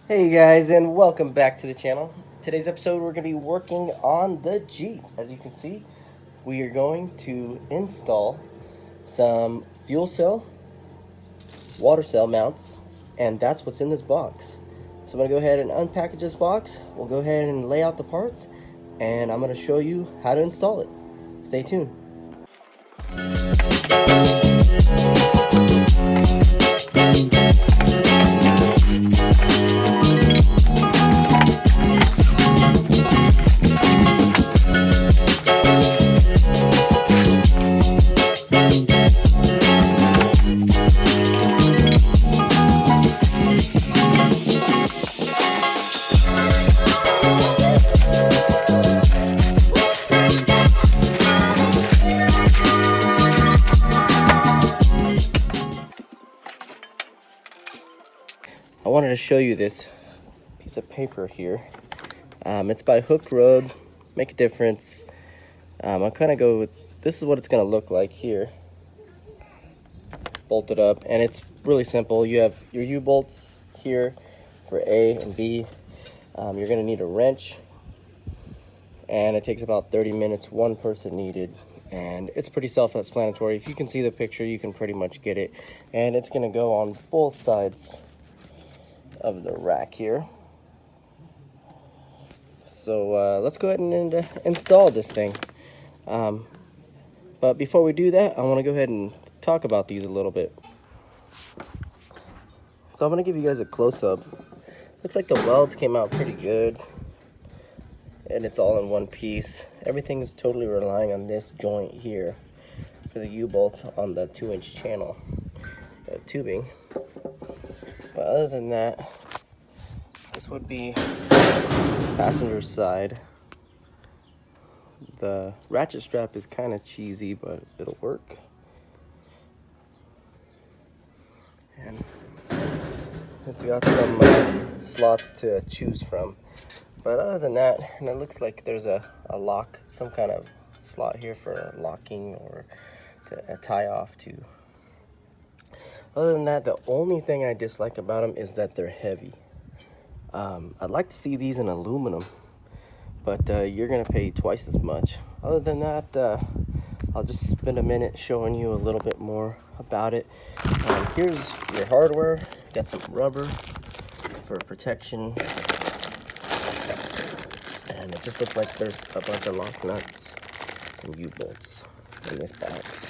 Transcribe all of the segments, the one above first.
Hey guys, and welcome back to the channel. Today's episode we're going to be working on the Jeep. As you can see, we are going to install some fuel cell, water cell mounts, and that's what's in this box. So I'm going to go ahead and unpackage this box. We'll go ahead and lay out the parts, and I'm going to show you how to install it. Stay tuned. I wanted to show you this piece of paper here. It's by Hooke Road. Make a difference. I'll kind of go with, this is what it's going to look like here. Bolted up, and it's really simple. You have your U-bolts here for A and B. You're going to need a wrench, and it takes about 30 minutes. One person needed, and it's pretty self-explanatory. If you can see the picture, you can pretty much get it. And it's going to go on both sides of the rack here. So let's go ahead and install this thing. But before we do that, I want to go ahead and talk about these a little bit. So I'm going to give you guys a close-up. Looks like the welds came out pretty good, and it's all in one piece. Everything is totally relying on this joint here for the U-bolt on the 2-inch channel tubing. But other than that, this would be passenger side. The ratchet strap is kind of cheesy, but it'll work. And it's got some slots to choose from. But other than that, and it looks like there's a lock, some kind of slot here for locking or to tie off to. Other than that, the only thing I dislike about them is that they're heavy. I'd like to see these in aluminum, but you're gonna pay twice as much. Other than that, I'll just spend a minute showing you a little bit more about it. Here's your hardware. Got some rubber for protection, and it just looks like there's a bunch of lock nuts and U-bolts in this box.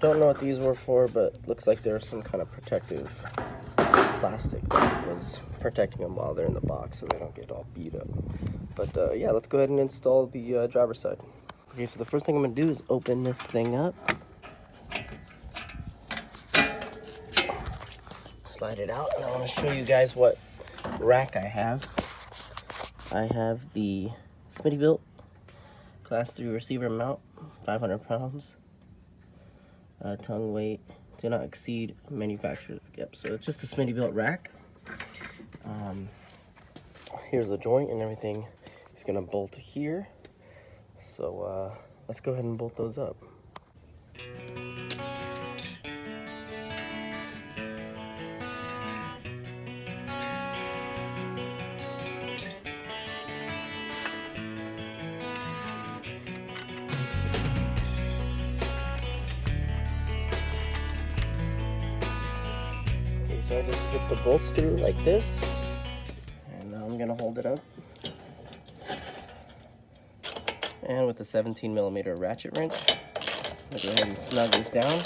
Don't know what these were for, but looks like there's some kind of protective plastic that was protecting them while they're in the box so they don't get all beat up. But yeah, let's go ahead and install the driver's side. Okay, so the first thing I'm going to do is open this thing up. Slide it out, and I want to show you guys what rack I have. I have the Smittybilt Class 3 receiver mount, 500 pounds. Tongue weight, do not exceed manufacturer. Yep, so it's just a Smittybilt rack. Here's the joint and everything. It's gonna bolt here. So let's go ahead and bolt those up. So I just slip the bolts through like this, and now I'm gonna hold it up. And with the 17mm ratchet wrench, I'll go ahead and snug this down.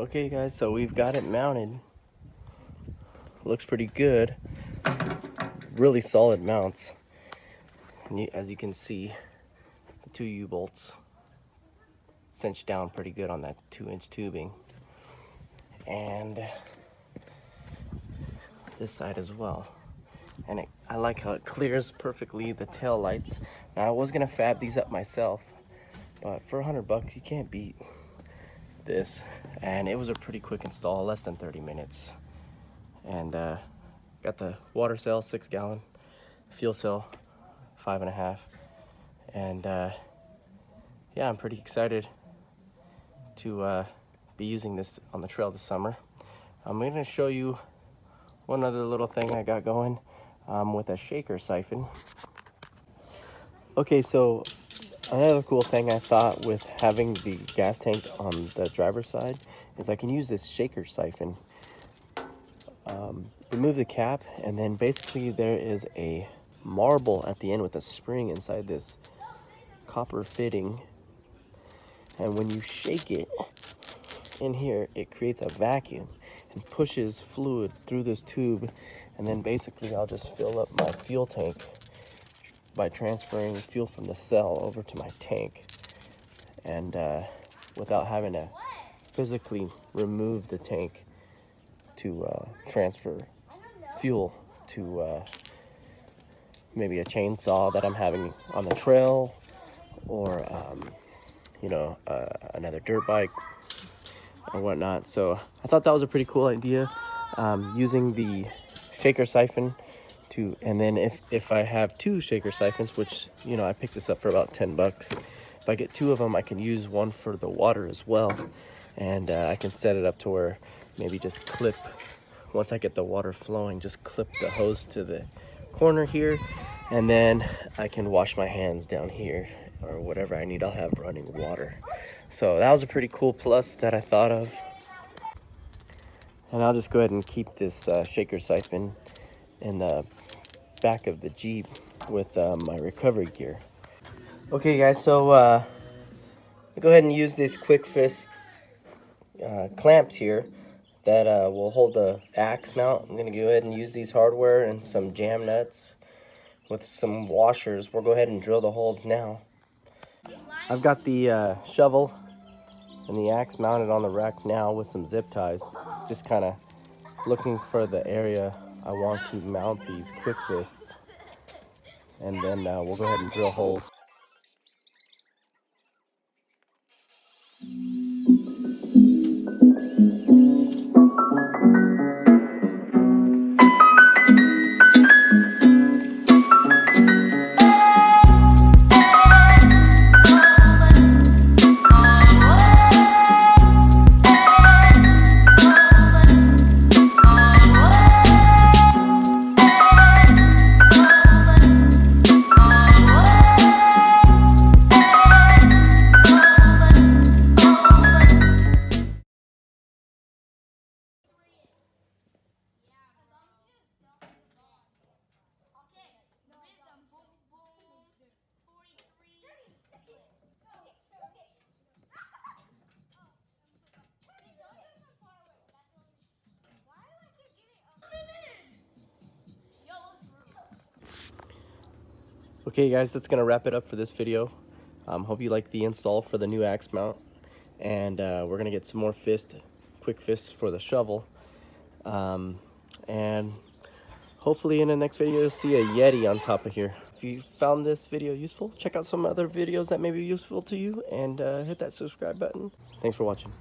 Okay guys, so we've got it mounted. Looks pretty good. Really solid mounts. And as you can see, the 2 U-bolts cinched down pretty good on that 2-inch tubing. And this side as well. And I like how it clears perfectly the tail lights. Now I was gonna fab these up myself, but for $100 you can't beat this. And it was a pretty quick install, less than 30 minutes. And got the water cell, 6-gallon, fuel cell, 5.5. And yeah, I'm pretty excited to be using this on the trail this summer. I'm gonna show you one other little thing I got going with a shaker siphon. Okay, so another cool thing I thought with having the gas tank on the driver's side is I can use this shaker siphon. Remove the cap, and then basically there is a marble at the end with a spring inside this copper fitting. And when you shake it in here, it creates a vacuum and pushes fluid through this tube. And then basically I'll just fill up my fuel tank by transferring fuel from the cell over to my tank, and without having to physically remove the tank to transfer fuel to maybe a chainsaw that I'm having on the trail, or you know, another dirt bike or whatnot. So I thought that was a pretty cool idea, using the shaker siphon to, and then if I have 2 shaker siphons, which, you know, I picked this up for about $10. If I get 2 of them, I can use one for the water as well. And I can set it up to where maybe just clip, once I get the water flowing, just clip the hose to the corner here, and then I can wash my hands down here, or whatever I need, I'll have running water. So that was a pretty cool plus that I thought of. And I'll just go ahead and keep this shaker siphon in the back of the Jeep with my recovery gear. Okay guys, so go ahead and use these quick fist clamps here that will hold the axe mount. I'm going to go ahead and use these hardware and some jam nuts with some washers. We'll go ahead and drill the holes now. I've got the shovel and the axe mounted on the rack now with some zip ties, just kind of looking for the area I want to mount these quick fists, and then we'll go ahead and drill holes. Okay guys, that's gonna wrap it up for this video. Hope you like the install for the new axe mount, and we're gonna get some more quick fists for the shovel, and hopefully in the next video you'll see a Yeti on top of here. If you found this video useful, check out some other videos that may be useful to you, and hit that subscribe button. Thanks for watching.